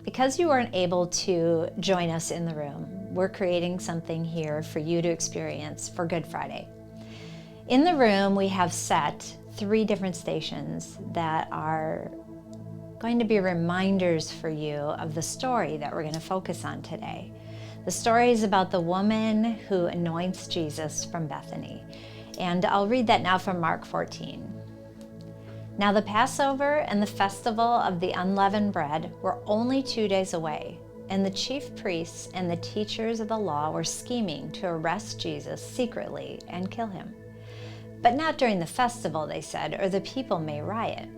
Because you weren't able to join us in the room, we're creating something here for you to experience for Good Friday. In the room, we have set 3 different stations that are going to be reminders for you of the story that we're going to focus on today. The story is about the woman who anoints Jesus from Bethany. And I'll read that now from Mark 14. Now the Passover and the festival of the unleavened bread were only 2 days away, and the chief priests and the teachers of the law were scheming to arrest Jesus secretly and kill him. But not during the festival, they said, or the people may riot.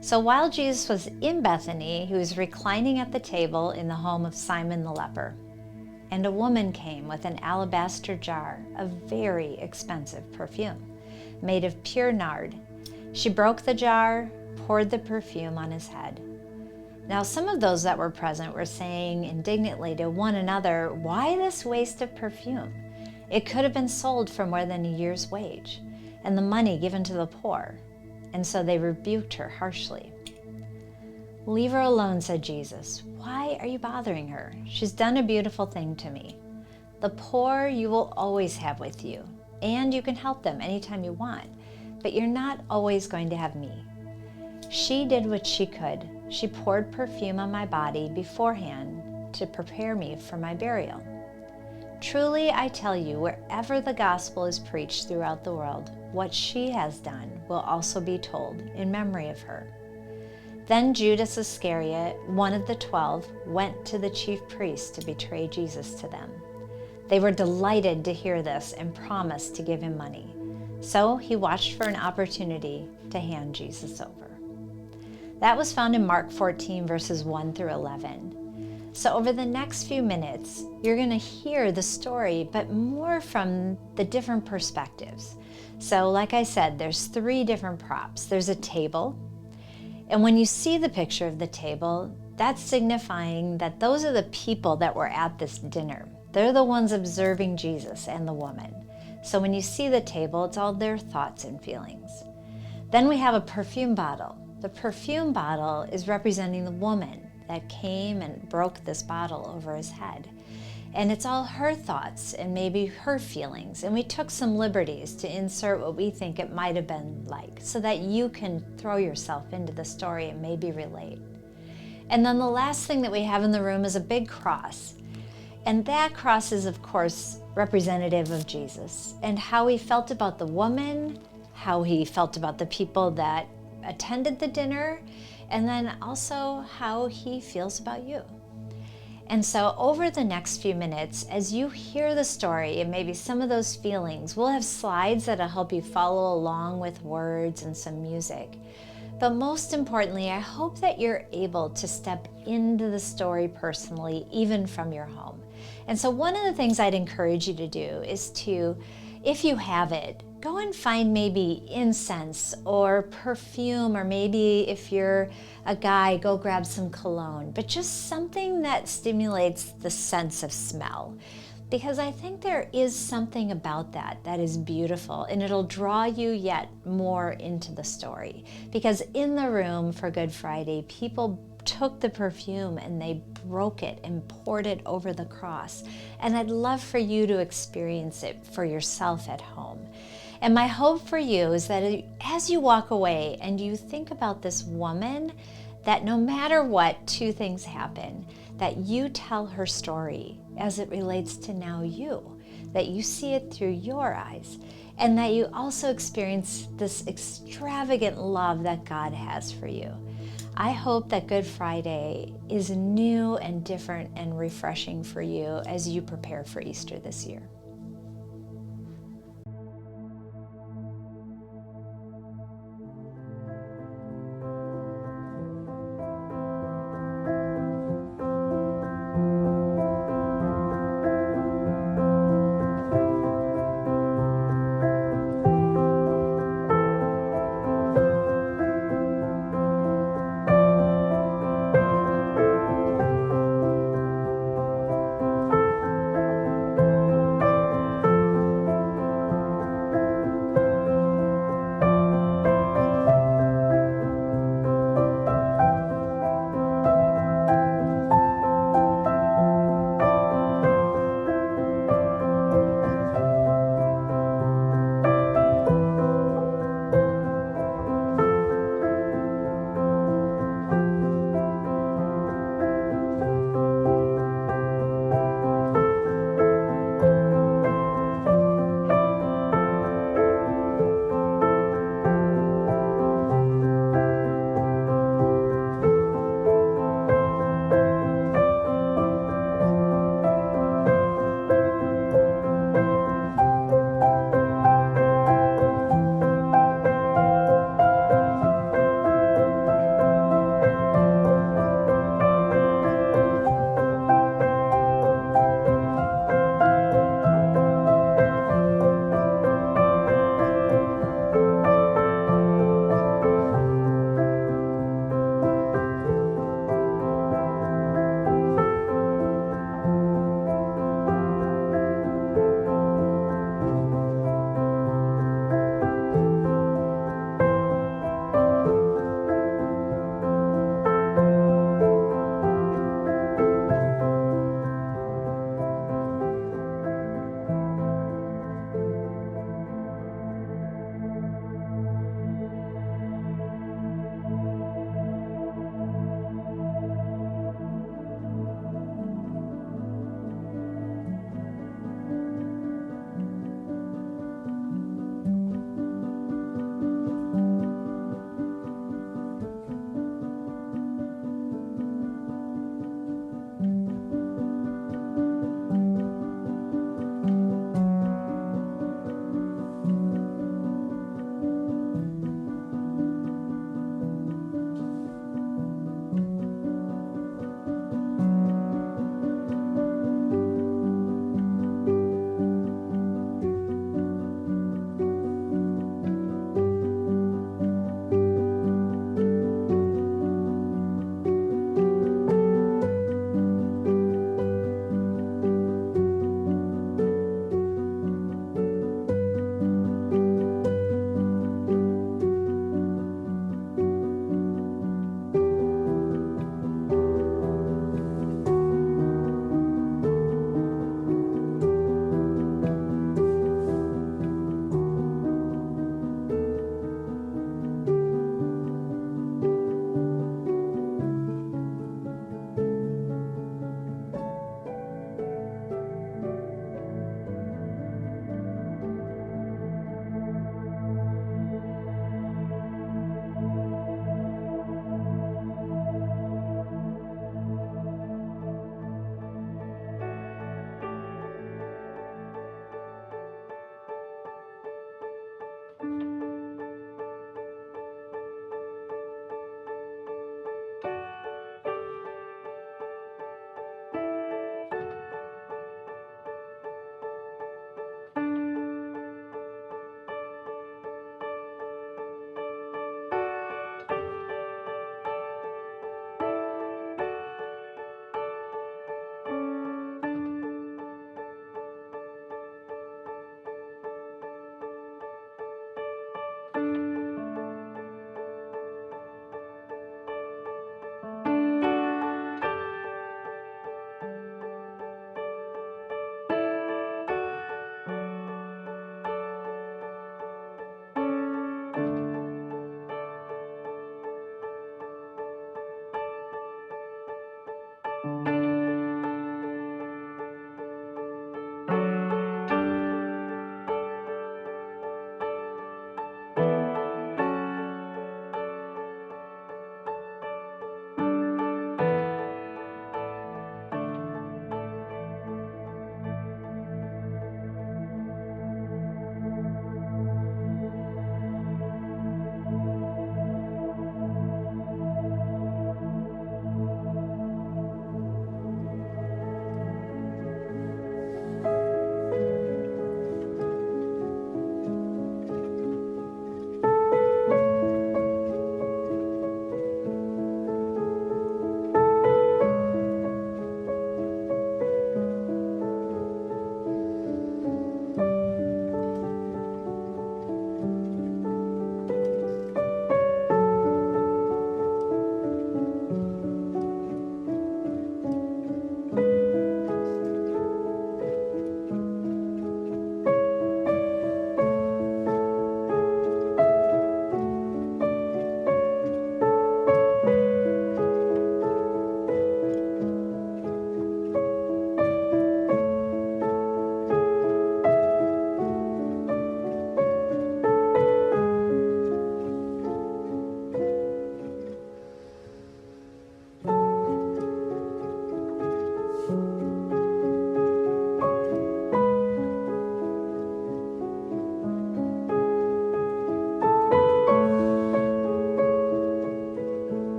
So while Jesus was in Bethany, he was reclining at the table in the home of Simon the leper. And a woman came with an alabaster jar of very expensive perfume, made of pure nard. She broke the jar, poured the perfume on his head. Now some of those that were present were saying indignantly to one another, "Why this waste of perfume? It could have been sold for more than a year's wage, and the money given to the poor." And so they rebuked her harshly. "Leave her alone," said Jesus. "Why are you bothering her? She's done a beautiful thing to me. The poor you will always have with you, and you can help them anytime you want, but you're not always going to have me. She did what she could. She poured perfume on my body beforehand to prepare me for my burial. Truly, I tell you, wherever the gospel is preached throughout the world, what she has done will also be told in memory of her." Then Judas Iscariot, one of the 12, went to the chief priests to betray Jesus to them. They were delighted to hear this and promised to give him money. So he watched for an opportunity to hand Jesus over. That was found in Mark 14, verses 1 through 11. So over the next few minutes, you're going to hear the story, but more from the different perspectives. So like I said, there's 3 different props. There's a table. And when you see the picture of the table, that's signifying that those are the people that were at this dinner. They're the ones observing Jesus and the woman. So when you see the table, it's all their thoughts and feelings. Then we have a perfume bottle. The perfume bottle is representing the woman that came and broke this bottle over his head. And it's all her thoughts and maybe her feelings. And we took some liberties to insert what we think it might have been like so that you can throw yourself into the story and maybe relate. And then the last thing that we have in the room is a big cross. And that cross is, of course, representative of Jesus and how he felt about the woman, how he felt about the people that attended the dinner, and then also how he feels about you. And so over the next few minutes, as you hear the story and maybe some of those feelings, we'll have slides that'll help you follow along with words and some music. But most importantly, I hope that you're able to step into the story personally, even from your home. And so one of the things I'd encourage you to do is to, if you have it, go and find maybe incense or perfume, or maybe if you're a guy, go grab some cologne, but just something that stimulates the sense of smell. Because I think there is something about that that is beautiful, and it'll draw you yet more into the story. Because in the room for Good Friday, people took the perfume and they broke it and poured it over the cross. And I'd love for you to experience it for yourself at home. And my hope for you is that as you walk away and you think about this woman, that no matter what, 2 things happen, that you tell her story as it relates to now you, that you see it through your eyes, and that you also experience this extravagant love that God has for you. I hope that Good Friday is new and different and refreshing for you as you prepare for Easter this year.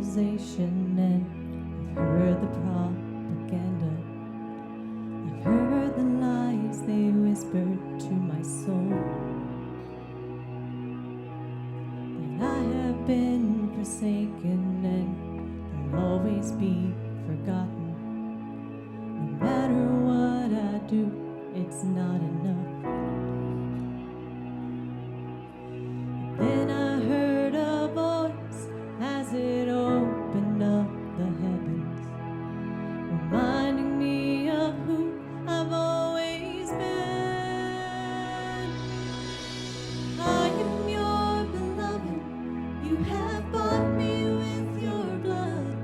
accusation and I've heard the propaganda. I've heard the lies they whispered to my soul. That I have been forsaken and I'll always be forgotten. No matter what I do, it's not enough. Then I heard a voice as it opened up the heavens, reminding me of who I've always been. I am your beloved, you have bought me with your blood,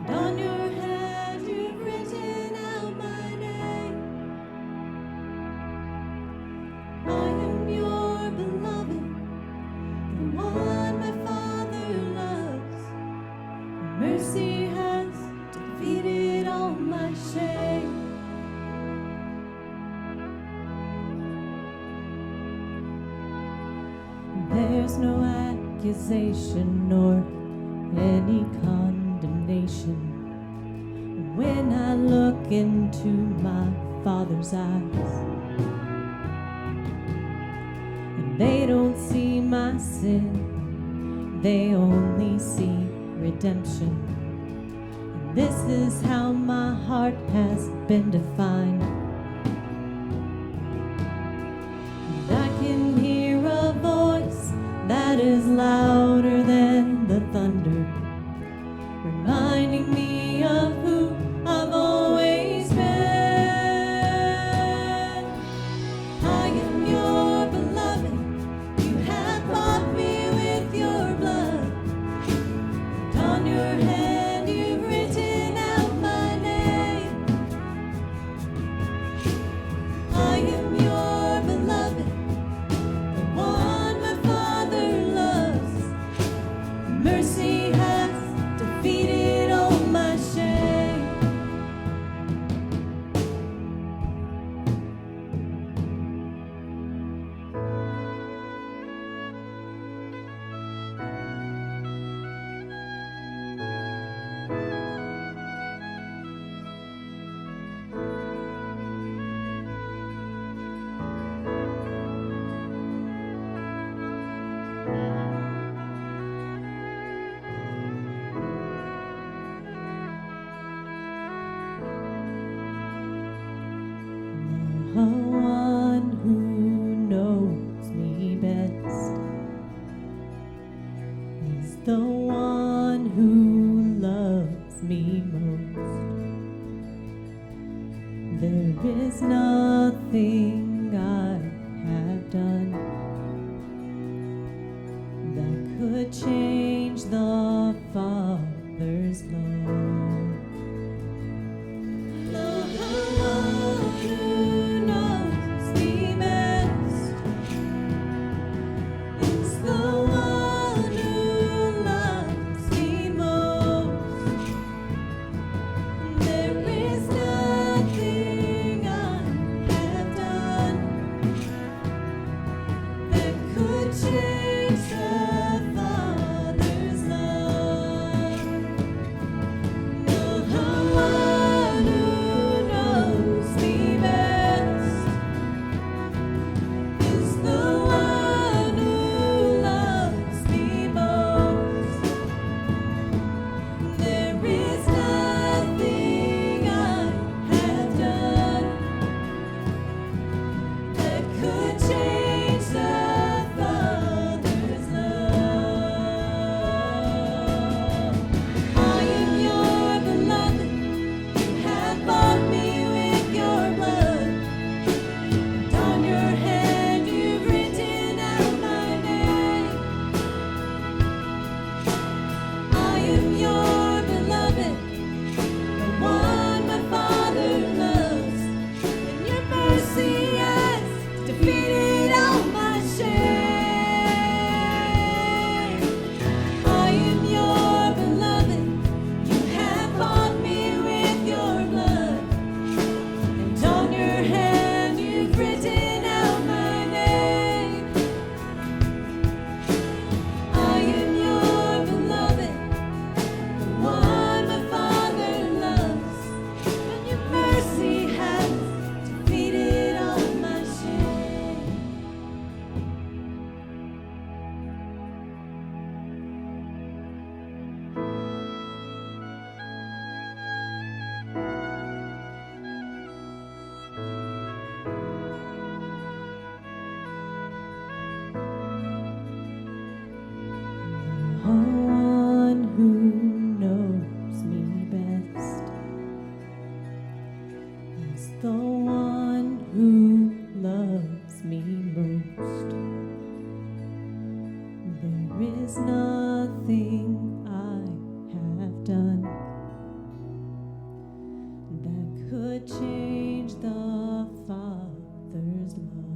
and on your hand you've written out my name. I am your beloved, the one my Father loves. Mercy has defeated all my shame. There's no accusation nor any condemnation when I look into my Father's eyes. And they don't see my sin, they only see redemption. And this is how my heart has been defined. And I can hear a voice that is louder than the thunder, reminding me of who I've always been. I am your beloved, you have bought me with your blood, and on your hand you've written out my name. I am your beloved, the one my Father loves. Mercy has defeated all my shame. The one who knows me best is the one who loves me most. There is nothing I have done that could change the Father's love. Love the one who knows me best. It's the one who loves me most. There is nothing I have done that could change the Father's love. There is nothing I have done that could change the Father's love.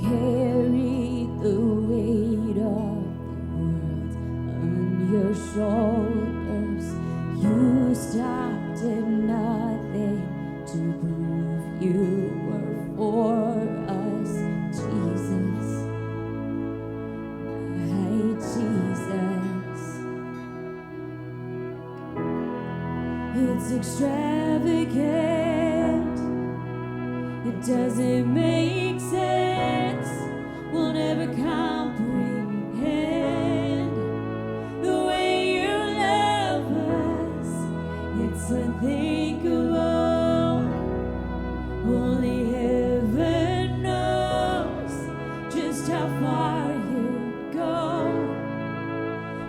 carried the weight of the world on your shoulders. You stopped at nothing to prove you were for us, Jesus, my Jesus. It's extravagant. It doesn't make sense. We'll never comprehend the way you love us. It's unthinkable. Only heaven knows just how far you go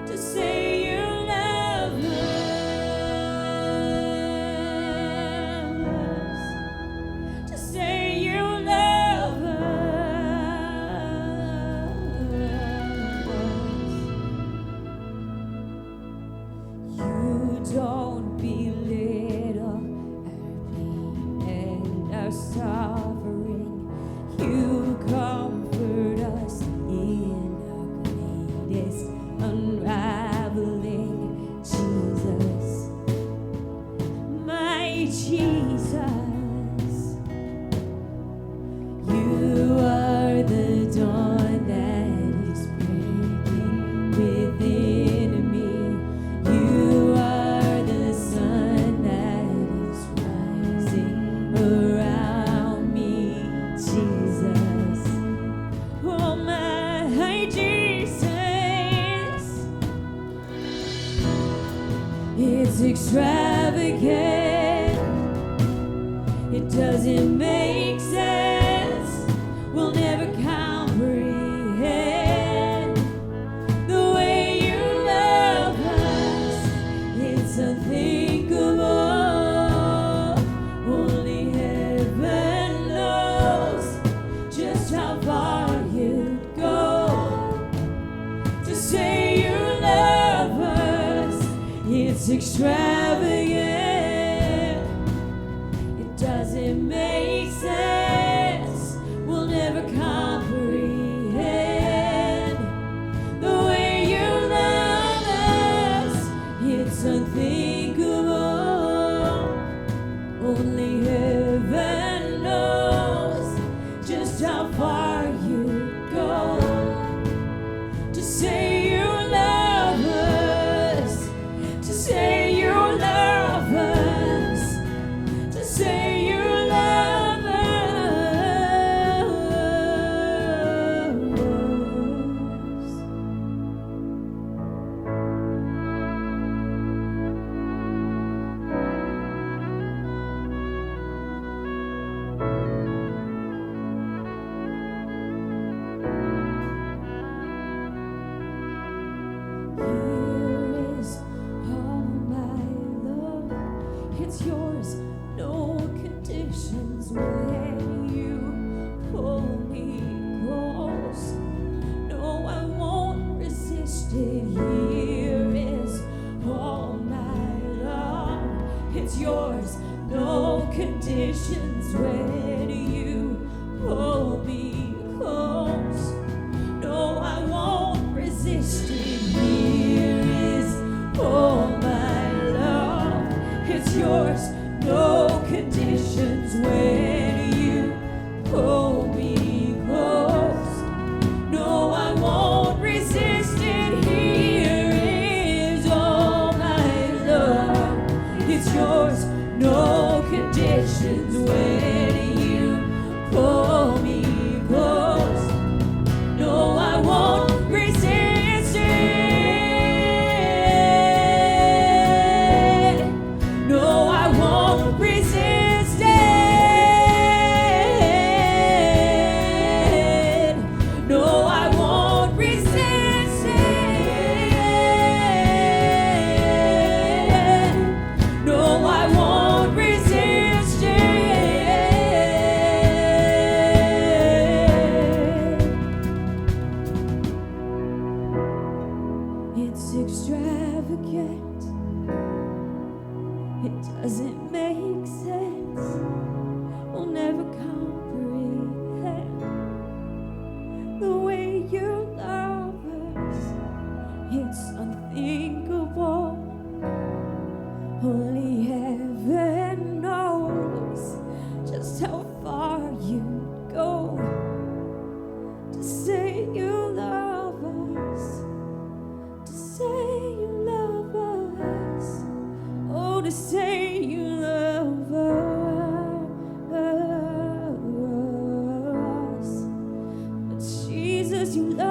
to say you love us, to say you love us. You don't belittle our pain and our suffering. You comfort us in our greatest unraveling. Jesus, my Jesus. You are the dawn that is breaking within me. You are the sun that is rising around me, Jesus. Oh, my Jesus. It's extravagant. It doesn't make sense. We'll never comprehend the way you love us. It's unthinkable. Only heaven knows just how far you'd go to say you love us. It's extravagant. It doesn't make sense. We'll never comprehend the way you love us. It's unthinkable. Only heaven knows just how far you go to say you love us, to say you love us, to say you love us. Here is all my love. It's yours, no conditions when you pull me close. No, I won't resist it. Here is all my love. It's yours, no conditions when you pull me close. No, I won't resist it. Here is all my love. It's yours, no conditions when you pull me close. No, I won't resist it. Here is all my love. It's yours, no conditions when the way you love us. It's unthinkable. Only heaven knows just how far you'd go to say you love us, to say you love us, oh, to say you love us. But Jesus, you love